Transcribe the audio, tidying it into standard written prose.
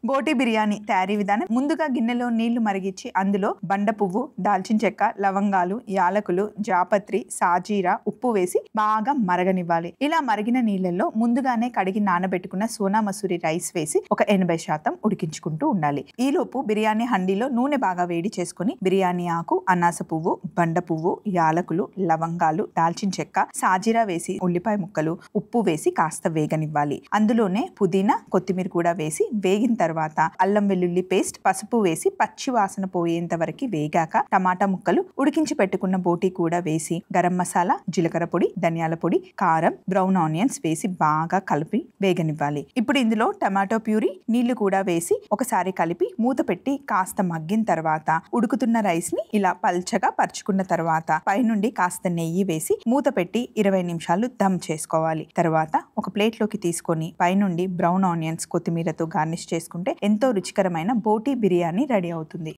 బోటి బిర్యానీ తయారీ విధానం. ముందుగా గిన్నెలో నీళ్లు మరిగించి అందులో బండ పువ్వు, దాల్చిన చెక్క, లవంగాలు, యాలకులు, జాపత్రి, సాజీరా, ఉప్పు వేసి బాగా మరగనివ్వాలి. ఇలా మరిగిన నీళ్ళల్లో ముందుగానే కడిగి నానబెట్టుకున్న సోనా మసూరి రైస్ వేసి ఒక 80% ఉడికించుకుంటూ ఉండాలి. ఈలోపు బిర్యానీ హండీలో నూనె బాగా వేడి చేసుకుని బిర్యానీ ఆకు, అనాస పువ్వు, బండ పువ్వు, యాలకులు, లవంగాలు, దాల్చిన చెక్క, సాజీరా వేసి ఉల్లిపాయ ముక్కలు, ఉప్పు వేసి కాస్త వేగనివ్వాలి. అందులోనే పుదీనా, కొత్తిమీర కూడా వేసి వేగిన తర్వాత అల్లం వెల్లుల్లి పేస్ట్, పసుపు వేసి పచ్చి వాసన పోయేంత వరకు వేగాక టమాటా ముక్కలు, ఉడికించి పెట్టుకున్న బోటి కూడా వేసి గరం మసాలా, జీలకర్ర పొడి, ధనియాల పొడి, కారం, బ్రౌన్ ఆనియన్స్ వేసి బాగా కలిపి వేగనివ్వాలి. ఇప్పుడు ఇందులో టమాటో ప్యూరీ, నీళ్లు కూడా వేసి ఒకసారి కలిపి మూత పెట్టి కాస్త మగ్గిన తర్వాత ఉడుకుతున్న రైస్ ని ఇలా పల్చగా పరుచుకున్న తర్వాత పైనుండి కాస్త నెయ్యి వేసి మూత పెట్టి 20 నిమిషాలు దమ్ చేసుకోవాలి. తర్వాత ఒక ప్లేట్ లోకి తీసుకొని పైనుండి బ్రౌన్ ఆనియన్స్, కొత్తిమీరతో గార్నిష్ చేసుకుంటే ఎంతో రుచికరమైన బోటి బిర్యానీ రెడీ అవుతుంది.